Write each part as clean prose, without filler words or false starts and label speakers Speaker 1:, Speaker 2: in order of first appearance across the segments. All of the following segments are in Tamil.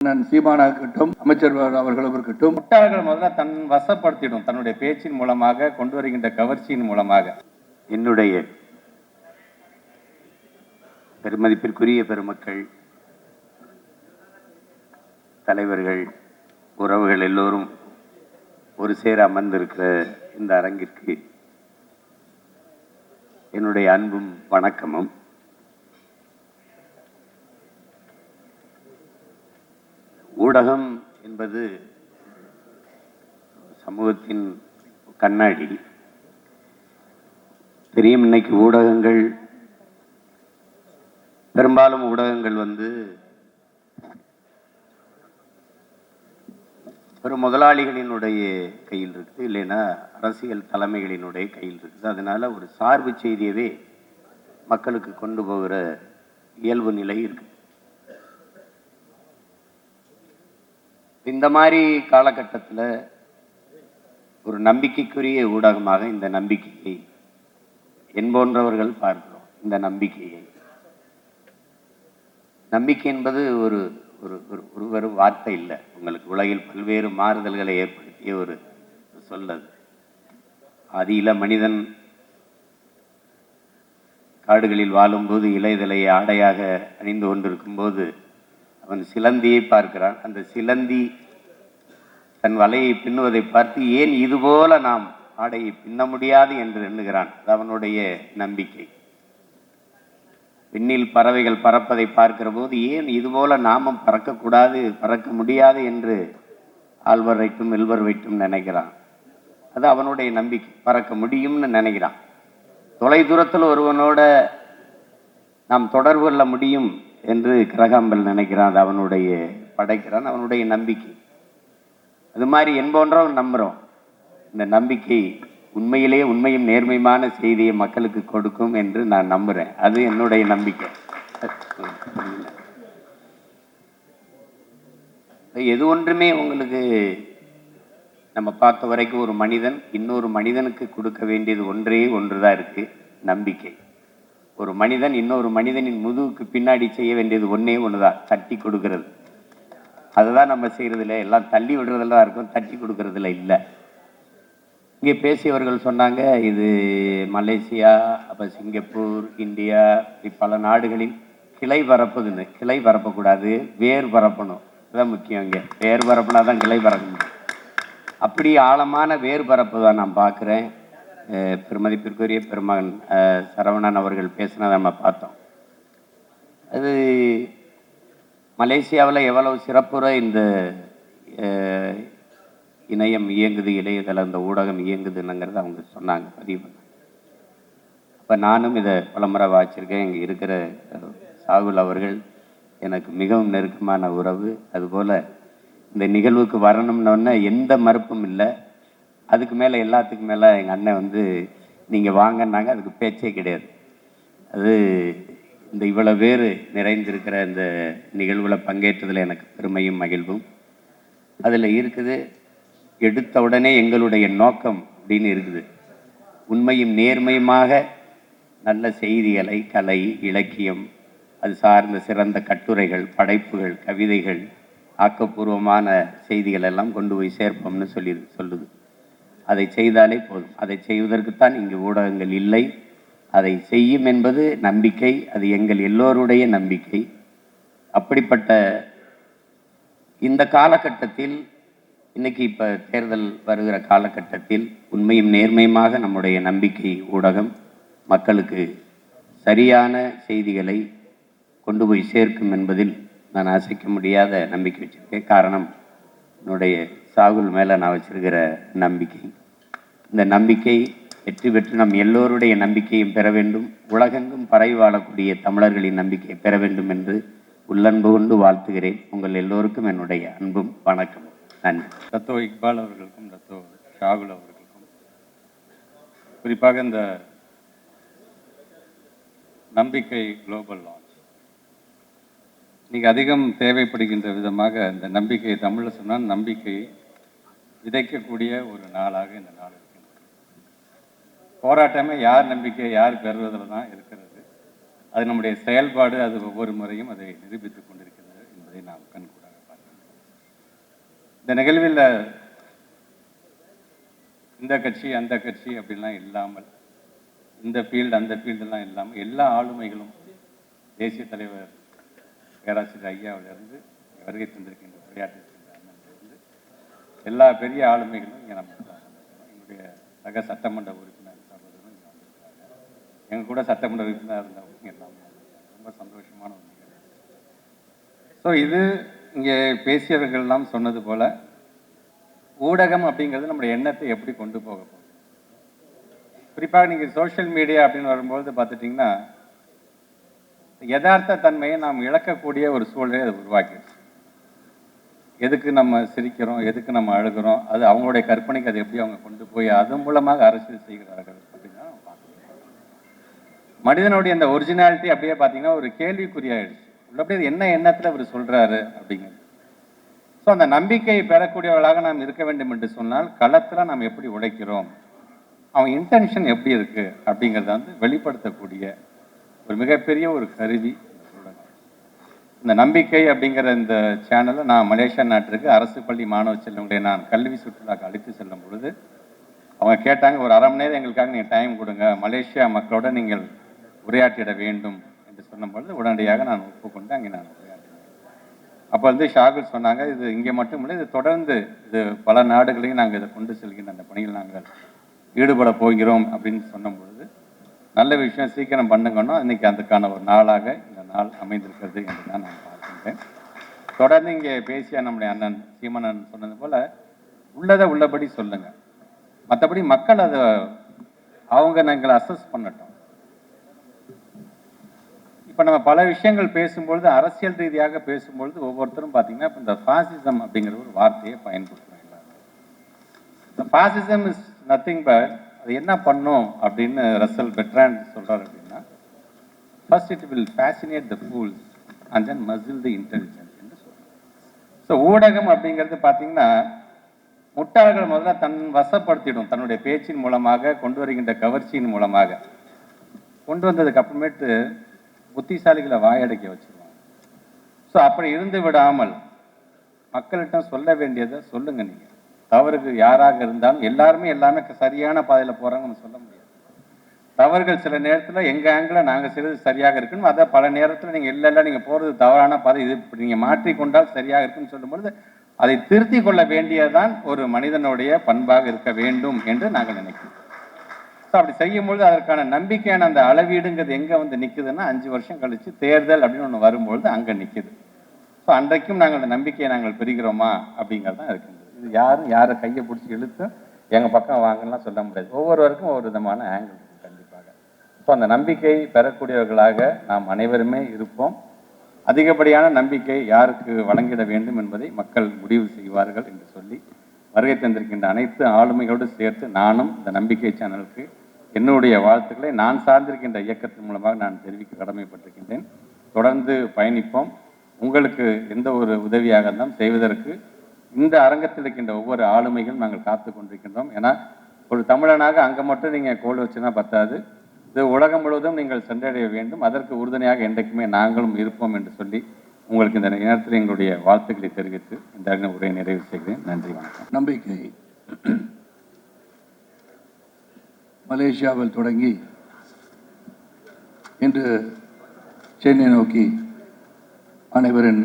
Speaker 1: சீமானா இருக்கட்டும், அமைச்சர் அவர்களும் இருக்கட்டும்,
Speaker 2: முட்டாள்கள் முதல்ல தன் வசப்படுத்திடும் தன்னுடைய பேச்சின் மூலமாக, கொண்டு வருகின்ற கவர்ச்சியின் மூலமாக.
Speaker 3: என்னுடைய பெருமதிப்பிற்குரிய பெருமக்கள், தலைவர்கள், உறவுகள் எல்லோரும் ஒரு சேர அமர்ந்திருக்கிற இந்த அரங்கிற்கு என்னுடைய அன்பும் வணக்கமும். ஊடகம் என்பது சமூகத்தின் கண்ணாடி. தெரியும், இன்னைக்கு ஊடகங்கள் பெரும்பாலும் பெரும் முதலாளிகளினுடைய கையில் இருக்குது, இல்லைன்னா அரசியல் தலைமைகளினுடைய கையில் இருக்குது. அதனால ஒரு சார்பு செய்தியவே மக்களுக்கு கொண்டு போகிற இயல்பு நிலை இருக்கு. இந்த மாதிரி காலகட்டத்தில் ஒரு நம்பிக்கைக்குரிய ஊடகமாக இந்த நம்பிக்கையை என்போன்றவர்கள் பார்க்கிறோம். இந்த நம்பிக்கை என்பது ஒரு ஒரு வெறும் வார்த்தை இல்லை. உங்களுக்கு உலகில் பல்வேறு மாறுதல்களை ஏற்படுத்திய ஒரு சொல்லது. ஆதியில மனிதன் காடுகளில் வாழும்போது இலைதலை ஆடையாக அணிந்து கொண்டிருக்கும் போது அவன் சிலந்தியை பார்க்கிறான். அந்த சிலந்தி தன் வலையை பின்னுவதை பார்த்து ஏன் இதுபோல நாம் ஆடையை பின்ன முடியாது என்று எண்ணுகிறான். அது அவனுடைய நம்பிக்கை. விண்ணில் பறவைகள் பறப்பதை பார்க்கிற போது ஏன் இதுபோல நாமும் பறக்கக்கூடாது, பறக்க முடியாது என்று ஆல்வர் ரைட்டும் வில்வர் ரைட்டும் நினைக்கிறான். அது அவனுடைய நம்பிக்கை. பறக்க முடியும்னு நினைக்கிறான். தொலை தூரத்தில் ஒருவனோட நாம் தொடர்பு கொள்ள முடியும் என்று கிரகாம்பல் நினைக்கிறான். அது அவனுடைய படைக்கிறான், அவனுடைய நம்பிக்கை. அது மாதிரி என்போன்றவன் நம்புகிறோம். இந்த நம்பிக்கை உண்மையிலே உண்மையும் நேர்மையான செய்தியை மக்களுக்கு கொடுக்கும் என்று நான் நம்புகிறேன். அது என்னுடைய நம்பிக்கை. எது ஒன்றுமே உங்களுக்கு நம்ம பார்த்த வரைக்கும் ஒரு மனிதன் இன்னொரு மனிதனுக்கு கொடுக்க வேண்டியது ஒன்றே ஒன்றுதான் இருக்கு, நம்பிக்கை. ஒரு மனிதன் இன்னொரு மனிதனின் முதுகுக்கு பின்னாடி செய்ய வேண்டியது ஒன்றே ஒன்றுதான், தட்டி கொடுக்கறது. அதுதான் நம்ம செய்யறதில்ல. எல்லாம் தள்ளி விடுறதெல்லாம் இருக்கும், தட்டி கொடுக்கறதுல இல்லை. இங்கே பேசியவர்கள் சொன்னாங்க, இது மலேசியா, அப்போ சிங்கப்பூர், இந்தியா, இப்படி பல நாடுகளில் கிளை பரப்புதுன்னு. கிளை பரப்பக்கூடாது, வேர் பரப்பணும். அதுதான் முக்கியம். இங்கே வேர் பரப்புனா தான் கிளை பரப்ப முடியும். அப்படி ஆழமான வேர் பரப்பு தான் நான் பார்க்குறேன். பெருமதிப்பிற்குரிய பெருமகன் சரவணன் அவர்கள் பேசினதை நம்ம பார்த்தோம். அது மலேசியாவில் எவ்வளவு சிறப்புற இந்த இணையம் இயங்குது, இணையதளம், இந்த ஊடகம் இயங்குதுன்னுங்கிறத அவங்க சொன்னாங்க, பதிவு பண்ணாங்க. அப்போ நானும் இதை பலமுறை வாச்சிருக்கேன். இங்கே இருக்கிற சாகுல் அவர்கள் எனக்கு மிகவும் நெருக்கமான உறவு. அதுபோல் இந்த நிகழ்வுக்கு வரணும்னோடனே எந்த மறுப்பும் இல்லை. அதுக்கு மேலே எல்லாத்துக்கும் மேலே எங்கள் அண்ணன் நீங்கள் வாங்கினாங்க, அதுக்கு பேச்சே கிடையாது. அது இந்த இவ்வளோ பேர் நிறைந்திருக்கிற இந்த நிகழ்வில் பங்கேற்றதில் எனக்கு பெருமையும் மகிழ்வும் அதில் இருக்குது. எடுத்த உடனே எங்களுடைய நோக்கம் அப்படின்னு இருக்குது. உண்மையும் நேர்மையுமாக நல்ல செய்திகளை, கலை, இலக்கியம், அது சார்ந்த சிறந்த கட்டுரைகள், படைப்புகள், கவிதைகள், ஆக்கப்பூர்வமான செய்திகள் எல்லாம் கொண்டு போய் சேர்ப்போம்னு சொல்லுது. அதை செய்தாலே போதும். அதை செய்வதற்குத்தான் இங்கு ஊடகங்கள் இல்லை. அதை செய்யும் என்பது நம்பிக்கை. அது எங்கள் எல்லோருடைய நம்பிக்கை. அப்படிப்பட்ட இந்த காலகட்டத்தில், இன்னைக்கு இப்போ தேர்தல் வருகிற காலகட்டத்தில், உண்மையும் நேர்மையுமாக நம்முடைய நம்பிக்கை ஊடகம் மக்களுக்கு சரியான செய்திகளை கொண்டு போய் சேர்க்கும் என்பதில் நான் அசைக்க முடியாத நம்பிக்கை வச்சிருக்கேன். காரணம், என்னுடைய சாகுல் மேலே நான் வச்சிருக்கிற நம்பிக்கை. இந்த நம்பிக்கை வெற்றி பெற்று நம் எல்லோருடைய நம்பிக்கையும் பெற வேண்டும். உலகெங்கும் பரவி வாழக்கூடிய தமிழர்களின் நம்பிக்கையை பெற வேண்டும் என்று உள்ளன்பு கொண்டு வாழ்த்துகிறேன். உங்கள் எல்லோருக்கும் என்னுடைய அன்பும் வணக்கமும். நன்றி.
Speaker 2: தத்தோ இக்பால் அவர்களுக்கும் தத்தோ ஷாகுல் அவர்களுக்கும் குறிப்பாக இந்த நம்பிக்கை குளோபல் லான்ச் நீங்கள் அதிகம் தேவைப்படுகின்ற விதமாக இந்த நம்பிக்கை, தமிழில் சொன்னால் நம்பிக்கையை விதைக்கக்கூடிய ஒரு நாளாக இந்த நாள் இருக்கின்றது. போராட்டமே யார் நம்பிக்கை யார் பெறுவதில் தான் இருக்கிறது. அது நம்முடைய செயல்பாடு, அது ஒவ்வொரு முறையும் அதை நிரூபித்துக் கொண்டிருக்கிறது என்பதை நாம் கண்கூடாக பார்க்கிறோம். இந்த நிகழ்வில் இந்த கட்சி அந்த கட்சி அப்படின்லாம் இல்லாமல், இந்த ஃபீல்டு அந்த ஃபீல்டெல்லாம் இல்லாமல் எல்லா ஆளுமைகளும் தேசிய தலைவர் பேராசிரியர் ஐயாவிலிருந்து வருகை தந்திருக்கின்ற உரையாற்றிருக்கின்ற அண்ணனிலிருந்து எல்லா பெரிய ஆளுமைகளும் இங்கே நம்ம எங்களுடைய சக சட்டமன்ற உறுப்பினர் சகோதரரும் இங்கே வந்திருக்காங்க. எங்கள் கூட சட்டமன்ற உறுப்பினர் இருந்தவங்க எல்லாம் ரொம்ப சந்தோஷமான ஒரு நிகழ்வு. ஸோ இது இங்கே பேசியவர்கள்லாம் சொன்னது போல் ஊடகம் அப்படிங்கிறது நம்முடைய எண்ணத்தை எப்படி கொண்டு போக போகுது. குறிப்பாக நீங்கள் சோஷியல் மீடியா அப்படின்னு வரும்போது பார்த்துட்டிங்கன்னா யதார்த்த தன்மையை நாம் இழக்கக்கூடிய ஒரு சூழலை அது உருவாக்கிடுச்சு. எதுக்கு நம்ம சிரிக்கிறோம், எதுக்கு நம்ம அழுகிறோம், அது அவங்களுடைய கற்பனைக்கு அது எப்படி அவங்க கொண்டு போய் அது மூலமாக அரசியல் செய்கிறார்கள் அப்படின்னா மனிதனுடைய அந்த ஒரிஜினாலிட்டி அப்படியே பார்த்தீங்கன்னா ஒரு கேள்விக்குறியாயிடுச்சு. உள்ளபடி என்ன எண்ணத்தில் அவர் சொல்கிறாரு அப்படிங்கிறது. ஸோ அந்த நம்பிக்கையை பெறக்கூடியவர்களாக நாம் இருக்க வேண்டும் என்று சொன்னால் களத்தில் நாம் எப்படி உழைக்கிறோம், அவன் இன்டென்ஷன் எப்படி இருக்குது அப்படிங்கிறத வந்து வெளிப்படுத்தக்கூடிய ஒரு மிகப்பெரிய ஒரு கருவி ஊடகம். இந்த நம்பிக்கை அப்படிங்கிற இந்த சேனலை நான் மலேசியா நாட்டிற்கு அரசு பள்ளி மாணவ செல்வங்களை நான் கல்வி சுற்றுலாக்கு அழைத்து செல்லும் பொழுது அவங்க கேட்டாங்க, ஒரு 1/2 மணி நேரம் எங்களுக்காக நீங்கள் டைம் கொடுங்க, மலேசியா மக்களோட நீங்கள் உரையாற்றிட வேண்டும் என்று சொன்னபொழுது உடனடியாக நான் ஒப்புக்கொண்டு அங்கே நான் உரையாற்றினேன். அப்போ வந்து ஷாகுல் சொன்னாங்க, இது இங்கே மட்டும் இல்லை, இது தொடர்ந்து இது பல நாடுகளையும் நாங்கள் இதை கொண்டு செல்கின்ற அந்த பணியில் நாங்கள் ஈடுபட போகிறோம் அப்படின்னு சொன்ன பொழுது நல்ல விஷயம், சீக்கிரம் பண்ணுங்கன்னா இன்னைக்கு அதுக்கான ஒரு நாளாக இந்த நாள் அமைந்திருக்கிறது என்று தான் நான் பார்க்கின்றேன். தொடர்ந்து இங்கே பேசிய நம்முடைய அண்ணன் சீமானன் சொன்னது போல உள்ளதை உள்ளபடி சொல்லுங்க, மற்றபடி மக்கள் அதை அவங்க நாங்கள் அசஸ் பண்ணட்டும். இப்போ நம்ம பல விஷயங்கள் பேசும்பொழுது அரசியல் ரீதியாக பேசும்பொழுது ஒவ்வொருத்தரும் பார்த்தீங்கன்னா இப்போ இந்த ஃபாசிசம் அப்படிங்கிற ஒரு வார்த்தையை பயன்படுத்துகிறாங்க. இந்த ஃபாசிசம் இஸ் நத்திங் பட் அது என்ன பண்ணும் அப்படின்னு ரசல் பெட்ரான் சொல்கிறார் அப்படின்னா, first it will fascinate the fools and then muscle the intelligence என்று சொல்கிறார். ஸோ ஊடகம் அப்படிங்கிறது பார்த்தீங்கன்னா முட்டாள்கள் முதல்ல தன் வசப்படுத்திடும், தன்னுடைய பேச்சின் மூலமாக கொண்டு வருகின்ற கவர்ச்சியின் மூலமாக கொண்டு வந்ததுக்கு அப்புறமேட்டு புத்திசாலிகளை வாயடைக்க வச்சிருவாங்க. ஸோ அப்படி இருந்து விடாமல் மக்கள்கிட்ட சொல்ல வேண்டியதை சொல்லுங்க. நீங்கள் தவறுக்கு யாராக இருந்தாலும் எல்லாருமே சரியான பாதையில் போகிறாங்கன்னு சொல்ல முடியாது. தவறுகள் சில நேரத்தில் எங்கள் ஆங்கிளில் நாங்கள் செய்வது சரியாக இருக்குன்னு, அதை பல நேரத்தில் நீங்கள் இல்லை நீங்கள் போகிறது தவறான பாதை, இது இப்படி நீங்கள் மாற்றிக்கொண்டால் சரியாக இருக்குன்னு சொல்லும்பொழுது அதை திருத்தி கொள்ள வேண்டியதுதான் ஒரு மனிதனுடைய பண்பாக இருக்க வேண்டும் என்று நாங்கள் நினைக்கிறோம். ஸோ அப்படி செய்யும்பொழுது அதற்கான நம்பிக்கையான அந்த அளவீடுங்கிறது எங்கே வந்து நிற்குதுன்னா 5 வருஷம் கழித்து தேர்தல் அப்படின்னு ஒன்று வரும்பொழுது அங்கே நிற்குது. ஸோ அன்றைக்கும் நாங்கள் அந்த நம்பிக்கையை நாங்கள் பெறுகிறோமா அப்படிங்கிறது தான் இருக்குது. இது யாரை கையை பிடிச்சி இழுத்து எங்கள் பக்கம் வாங்கலாம் சொல்ல முடியாது. ஒவ்வொருவருக்கும் ஒவ்வொரு விதமான ஆங்கிள் இருக்குது கண்டிப்பாக. ஸோ அந்த நம்பிக்கை பெறக்கூடியவர்களாக நாம் அனைவருமே இருப்போம். அதிகப்படியான நம்பிக்கை யாருக்கு வழங்கிட வேண்டும் என்பதை மக்கள் முடிவு செய்வார்கள் என்று சொல்லி வருகை தந்திருக்கின்ற அனைத்து ஆளுமைகளோடு சேர்த்து நானும் இந்த நம்பிக்கை சேனலுக்கு என்னுடைய வாழ்த்துக்களை நான் சார்ந்திருக்கின்ற இயக்கத்தின் மூலமாக நான் தெரிவிக்க கடமைப்பட்டிருக்கின்றேன். தொடர்ந்து பயணிப்போம். உங்களுக்கு எந்த ஒரு உதவியாக இருந்தாலும் செய்வதற்கு இந்த அரங்கத்தில் இருக்கின்ற ஒவ்வொரு ஆளுமைகளும் நாங்கள் காத்து கொண்டிருக்கின்றோம். ஏன்னா ஒரு தமிழனாக அங்கே மட்டும் நீங்கள் கோல் வச்சுன்னா பத்தாது, இது உலகம் முழுவதும் நீங்கள் சென்றடைய வேண்டும். அதற்கு உறுதுணையாக என்றைக்குமே நாங்களும் இருப்போம் என்று சொல்லி உங்களுக்கு இந்த நேரத்தில் எங்களுடைய வாழ்த்துக்களை தெரிவித்து இந்த உரையை நிறைவு செய்கிறேன். நன்றி, வணக்கம்.
Speaker 1: நம்பிக்கை மலேசியாவில் தொடங்கி இன்று சென்னை நோக்கி அனைவரின்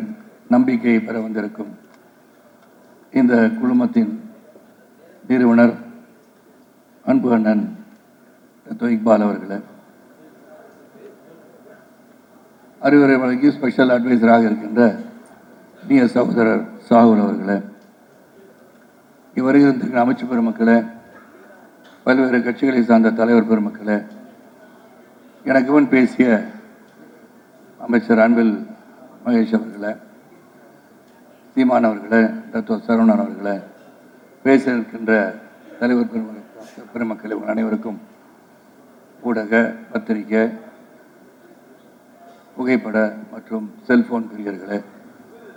Speaker 1: நம்பிக்கையை பெற வந்திருக்கும் இந்த குழுமத்தின் நிறுவனர் அன்பு அண்ணன் இக்பால் அவர்களே, அறிவுரை வழங்கி ஸ்பெஷல் அட்வைசராக இருக்கின்ற இனிய சகோதரர் சாகுல் அவர்களே, இவ்வருகிற அமைச்சு பெருமக்களே, பல்வேறு கட்சிகளை சார்ந்த தலைவர் பெருமக்களே, எனக்கு முன் பேசிய அமைச்சர் அன்பில் மகேஷ் அவர்களே, சீமான் அவர்களே, டாக்டர் சரவணன் அவர்களே, பேச இருக்கின்ற தலைவர் பெருமக்களை உங்கள் அனைவருக்கும் ஊடக, பத்திரிகை, புகைப்பட மற்றும் செல்போன் பிரியர்களே,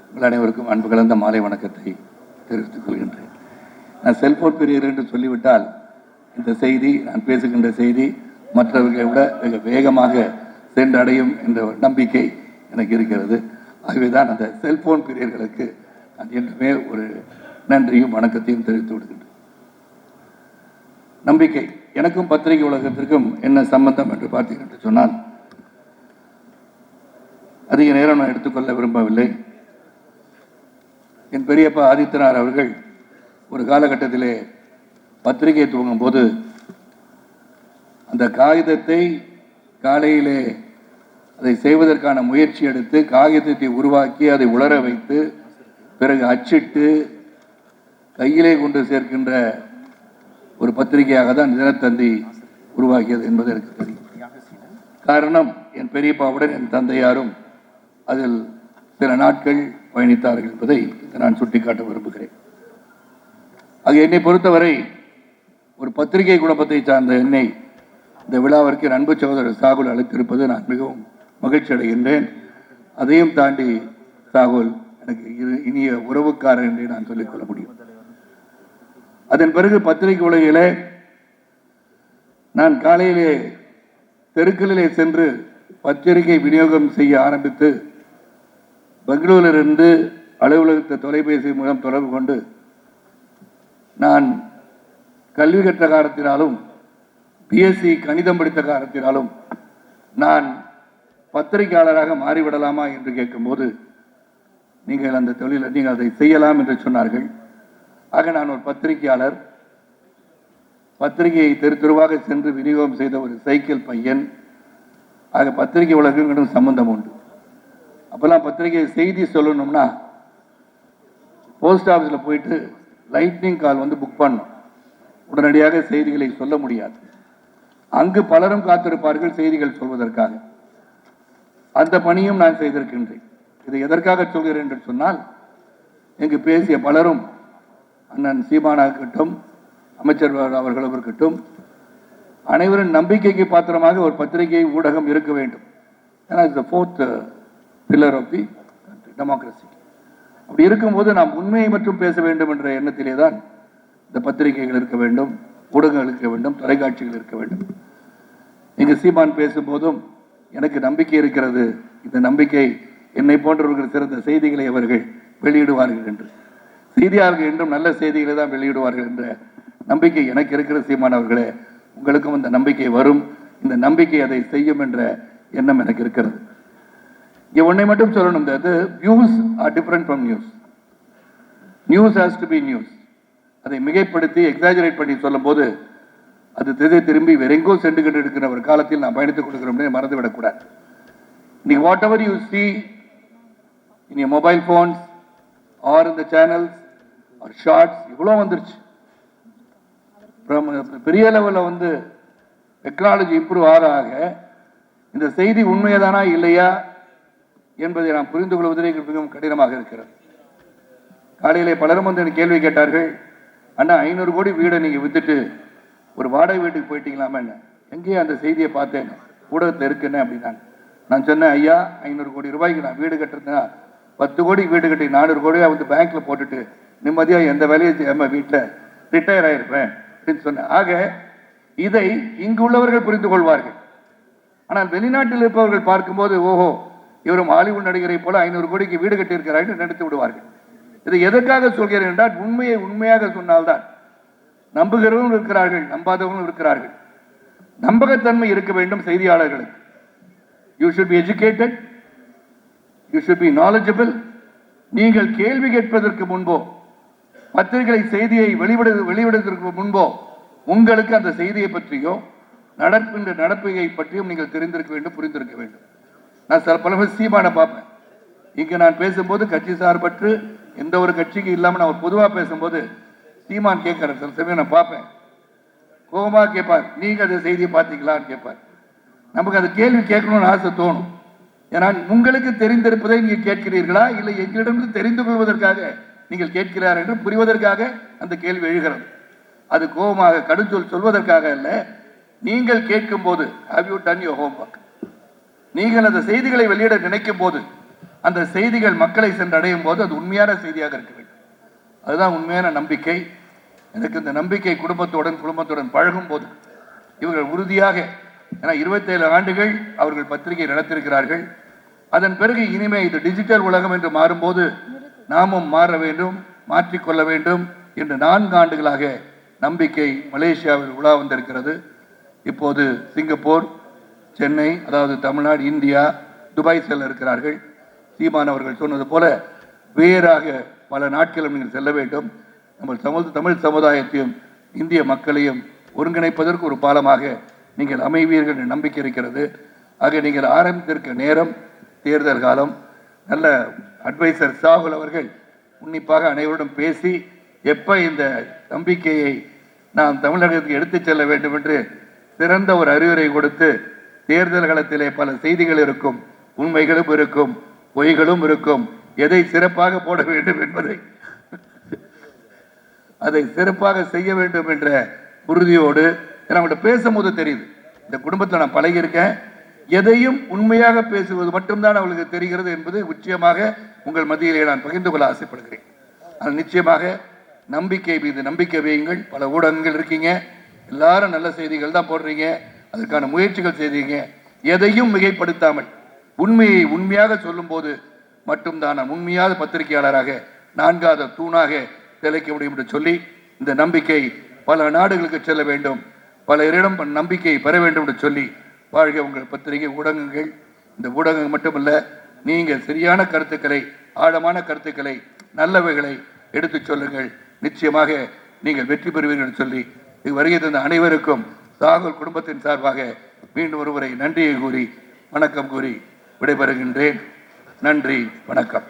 Speaker 1: உங்கள் அனைவருக்கும் அன்பு கலந்த மாலை வணக்கத்தை தெரிவித்துக் கொள்கின்றேன். நான் செல்போன் பிரியர் என்று சொல்லிவிட்டால் இந்த செய்தி, நான் பேசுகின்ற செய்தி மற்றவர்களை விட மிக வேகமாக சென்றடையும் என்ற நம்பிக்கை எனக்கு இருக்கிறது. ஆகவே தான் அந்த செல்போன் பிரியர்களுக்கு நான் என்றுமே ஒரு நன்றியும் வணக்கத்தையும் தெரிவித்து விடுகின்றேன். நம்பிக்கை, எனக்கும் பத்திரிகை உலகத்திற்கும் என்ன சம்பந்தம் என்று பார்த்தீர்கள் என்று சொன்னால், அதிக நேரம் நான் எடுத்துக்கொள்ள விரும்பவில்லை. என் பெரியப்பா ஆதித்தனார் அவர்கள் ஒரு காலகட்டத்திலே பத்திரிகை துவங்கும் போது அந்த காகிதத்தை காலையிலே அதை செய்வதற்கான முயற்சி எடுத்து காகிதத்தை உருவாக்கி அதை உலர வைத்து பிறகு அச்சிட்டு கையிலே கொண்டு சேர்க்கின்ற ஒரு பத்திரிகையாக தான் தினத்தந்தி உருவாக்கியது என்பது எனக்கு தெரியும். காரணம், என் பெரியப்பாவுடன் என் தந்தையாரும் அதில் சில நாட்கள் பயணித்தார்கள் என்பதை நான் சுட்டிக்காட்ட விரும்புகிறேன். அது என்னை பொறுத்தவரை ஒரு பத்திரிகை குடும்பத்தை சார்ந்த என்னை இந்த விழாவிற்கு என் அன்பு சகோதரர் சாகுல் அழைத்திருப்பது நான் மிகவும் மகிழ்ச்சி அடைகின்றேன். அதையும் தாண்டி சாகுல் எனக்கு இனிய உறவுக்காரர் என்றே நான் சொல்லிக்கொள்ள முடியும். அதன் பிறகு பத்திரிகை உலகிலே நான் காலையிலே தெருக்களிலே சென்று பத்திரிகை விநியோகம் செய்ய ஆரம்பித்து பெங்களூரிலிருந்து அலுவலகத்தை தொலைபேசி மூலம் தொடர்பு கொண்டு நான் கல்வி கற்ற காரணத்தினாலும் பிஎஸ்சி கணிதம் படித்த காரணத்தினாலும் நான் பத்திரிகையாளராக மாறிவிடலாமா என்று கேட்கும்போது நீங்கள் அந்த தொழிலை நீங்கள் அதை செய்யலாம் என்று சொன்னார்கள். ஆக நான் ஒரு பத்திரிகையாளர், பத்திரிகையை தெரு தெருவாக சென்று விநியோகம் செய்த ஒரு சைக்கிள் பையன். ஆக பத்திரிகை உலகம் சம்பந்தம் உண்டு. அப்பெல்லாம் பத்திரிகை செய்தி சொல்லணும்னா போஸ்ட் ஆஃபீஸில் போயிட்டு லைட்னிங் கால் வந்து புக் பண்ணணும். உடனடியாக செய்திகளை சொல்ல முடியாது. அங்கு பலரும் காத்திருப்பார்கள் செய்திகள் சொல்வதற்காக. அந்த பணியும் நான் செய்திருக்கின்றேன். இதை எதற்காக சொல்கிறேன் என்று சொன்னால், இங்கு பேசிய பலரும் அண்ணன் சீமானா இருக்கட்டும், அமைச்சர் அவர்களும் இருக்கட்டும், அனைவரும் நம்பிக்கைக்கு பாத்திரமாக ஒரு பத்திரிகை ஊடகம் இருக்க வேண்டும். ஏன்னா it's the fourth pillar of the democracy. அப்படி இருக்கும்போது நாம் உண்மையை மட்டும் பேச வேண்டும் என்ற எண்ணத்திலே தான் இந்த பத்திரிகைகள் இருக்க வேண்டும், ஊடகங்கள் இருக்க வேண்டும், தொலைக்காட்சிகள் இருக்க வேண்டும். இங்கு சீமான் பேசும்போதும் எனக்கு நம்பிக்கை இருக்கிறது, இந்த நம்பிக்கை என்னை போன்றவர்கள் சிறந்த செய்திகளை அவர்கள் வெளியிடுவார்கள் என்று, செய்தியாளர்கள் என்றும் நல்ல செய்திகளை தான் வெளியிடுவார்கள் என்ற நம்பிக்கை எனக்கு இருக்கிற சீமான் அவர்களே, உங்களுக்கும் இந்த நம்பிக்கை வரும், இந்த நம்பிக்கை அதை செய்யும் என்ற எண்ணம் எனக்கு இருக்கிறது. இங்கே ஒன்றை மட்டும் சொல்லணும், அது views are different from news. News has to be news. அதை மிகைப்படுத்தி எக்ஸாஜரேட் பண்ணி சொல்லும் போது அது திசை திரும்பி வேறெங்கோ சென்று கொண்டு இருக்கிற ஒரு காலத்தில் நான் பயணித்துக் கொடுக்கிறோம் மறந்துவிடக்கூடாது. இன்னைக்கு whatever you see in your mobile phones are இந்த சேனல்ஸ் ஆர் ஷார்ட்ஸ் இவ்வளோ வந்துருச்சு. பெரிய லெவலில் வந்து டெக்னாலஜி இம்ப்ரூவ் ஆக இந்த செய்தி உண்மையதானா இல்லையா என்பதை நாம் புரிந்து கொள்வதே மிகவும் கடினமாக இருக்கிறது. காலையிலே பலரும் வந்து எனக்கு கேள்வி கேட்டார்கள், அண்ணா 500 கோடி வீடை நீங்கள் வித்துட்டு ஒரு வாடகை வீட்டுக்கு போயிட்டீங்களாமா? என்ன எங்கேயே அந்த செய்தியை பார்த்தேன், ஊடகத்தில் இருக்குன்னு அப்படின்னாங்க. நான் சொன்னேன், ஐயா 500 கோடி ரூபாய்க்கு நான் வீடு கட்டுறதுன்னா 10 கோடி வீடு கட்டி 400 கோடியாக வந்து பேங்க்ல போட்டுட்டு நிம்மதியாக எந்த வேலையை செய்யாமல் வீட்டில் ரிட்டையர் ஆகிருப்பேன் அப்படின்னு சொன்னேன். ஆக இதை இங்கு உள்ளவர்கள் புரிந்து கொள்வார்கள். ஆனால் வெளிநாட்டில் இருப்பவர்கள் பார்க்கும்போது ஓஹோ இவரும் ஹாலிவுட் நடிகரை போல 500 கோடிக்கு வீடு கட்டியிருக்கிறார்கள் நினைத்து விடுவார்கள். இதை எதற்காக சொல்கிறேன் என்றால், உண்மையை உண்மையாக சொன்னால்தான் நம்புகிறவர்களும் இருக்கிறார்கள், நம்பாதவர்களும் இருக்கிறார்கள். நம்பகத்தன்மை இருக்க வேண்டும் செய்தியாளர்களுக்கு. You should be educated, you should be knowledgeable. நீங்கள் கேள்வி கேட்பதற்கு முன்போ பத்திரிகை செய்தியை வெளியிடுவதற்கு முன்போ உங்களுக்கு அந்த செய்தியை பற்றியோ நடக்கின்ற நடப்பையை பற்றியும் நீங்கள் தெரிந்திருக்க வேண்டும், புரிந்திருக்க வேண்டும். நான் சில பல சீமானை பார்ப்பேன். இங்கே நான் பேசும்போது கட்சி சார்பற்று எந்த ஒரு கட்சிக்கு இல்லாமல் நான் பொதுவாக பேசும்போது சீமான் கேட்கிற சில சமயம் நான் பார்ப்பேன், கோபமாக கேட்பார், நீங்கள் அந்த செய்தியை பார்த்தீங்களான்னு கேட்பார். நமக்கு அந்த கேள்வி கேட்கணும்னு ஆசை தோணும். ஏன்னா உங்களுக்கு தெரிந்திருப்பதை நீங்கள் கேட்கிறீர்களா இல்லை எங்களிடமிருந்து தெரிந்து கொள்வதற்காக நீங்கள் கேட்கிறார் என்று புரிவதற்காக அந்த கேள்வி எழுகிறது. அது கோபமாக கடுஞ்சொல் சொல்வதற்காக அல்ல. நீங்கள் கேட்கும் போது have you done your homework? நீங்கள் அந்த செய்திகளை வெளியிட நினைக்கும் போது அந்த செய்திகள் மக்களை சென்றடையும் போது அது உண்மையான செய்தியாக இருக்க வேண்டும். அதுதான் உண்மையான நம்பிக்கை. எனக்கு இந்த நம்பிக்கை குடும்பத்துடன் பழகும் போது இவர்கள் உறுதியாக, ஏன்னா 27 ஆண்டுகள் அவர்கள் பத்திரிகை நடத்திருக்கிறார்கள். அதன் பிறகு இனிமே இது டிஜிட்டல் உலகம் என்று மாறும்போது நாமும் மாற வேண்டும், மாற்றிக்கொள்ள வேண்டும் என்று 4 ஆண்டுகளாக நம்பிக்கை மலேசியாவில் உலா வந்திருக்கிறது. இப்போது சிங்கப்பூர், சென்னை, அதாவது தமிழ்நாடு, இந்தியா, துபாய் செல்ல இருக்கிறார்கள். சீமான் அவர்கள் சொன்னது போல வேறாக பல நாட்களும் நீங்கள் செல்ல வேண்டும். நம்ம தமிழ் சமுதாயத்தையும் இந்திய மக்களையும் ஒருங்கிணைப்பதற்கு ஒரு பாலமாக நீங்கள் அமைவீர்கள் என்ற நம்பிக்கை இருக்கிறது. ஆக நீங்கள் ஆரம்பித்திருக்க நேரம் தேர்தல் காலம். நல்ல அட்வைசர் சாகுல் அவர்கள் உன்னிப்பாக அனைவருடன் பேசி எப்போ இந்த நம்பிக்கையை நாம் தமிழகத்துக்கு எடுத்துச் செல்ல வேண்டும் என்று சிறந்த ஒரு அறிவுரை கொடுத்து, தேர்தல் களத்திலே பல செய்திகள் இருக்கும், உண்மைகளும் இருக்கும், பொய்களும் இருக்கும், எதை சிறப்பாக போட வேண்டும் என்பதை அதை சிறப்பாக செய்ய வேண்டும் என்ற உறுதியோடு அவங்கள்ட்ட பேசும்போது தெரியுது. இந்த குடும்பத்தில் நான் பழகியிருக்கேன், எதையும் உண்மையாக பேசுவது மட்டும்தான் அவளுக்கு தெரிகிறது என்பது நிச்சயமாக உங்கள் மத்தியிலே நான் பகிர்ந்து கொள்ள ஆசைப்படுகிறேன். அது நிச்சயமாக நம்பிக்கை மீது நம்பிக்கை வையுங்கள். பல ஊடகங்கள் இருக்கீங்க, எல்லாரும் நல்ல செய்திகள் தான் போடுறீங்க, அதற்கான முயற்சிகள் செய்தீங்க. எதையும் மிகைப்படுத்தாமல் உண்மையை உண்மையாக சொல்லும் போது மட்டும்தான் நான் உண்மையாத பத்திரிகையாளராக 4வது தூணாக திளைக்க முடியும் என்று சொல்லி, இந்த நம்பிக்கை பல நாடுகளுக்கு செல்ல வேண்டும், பலரிடம் நம்பிக்கை பெற வேண்டும் என்று சொல்லி, வாழ்க உங்கள் பத்திரிகை ஊடகங்கள். இந்த ஊடகங்கள் மட்டுமல்ல, நீங்கள் சரியான கருத்துக்களை, ஆழமான கருத்துக்களை, நல்லவைகளை எடுத்துச் சொல்லுங்கள். நிச்சயமாக நீங்கள் வெற்றி பெறுவீர்கள் என்று சொல்லி வருகை தந்த அனைவருக்கும் சாகுல் குடும்பத்தின் சார்பாக மீண்டும் ஒருமுறை நன்றியை கூறி வணக்கம் கூறி விடைபெறுகின்றேன். நன்றி, வணக்கம்.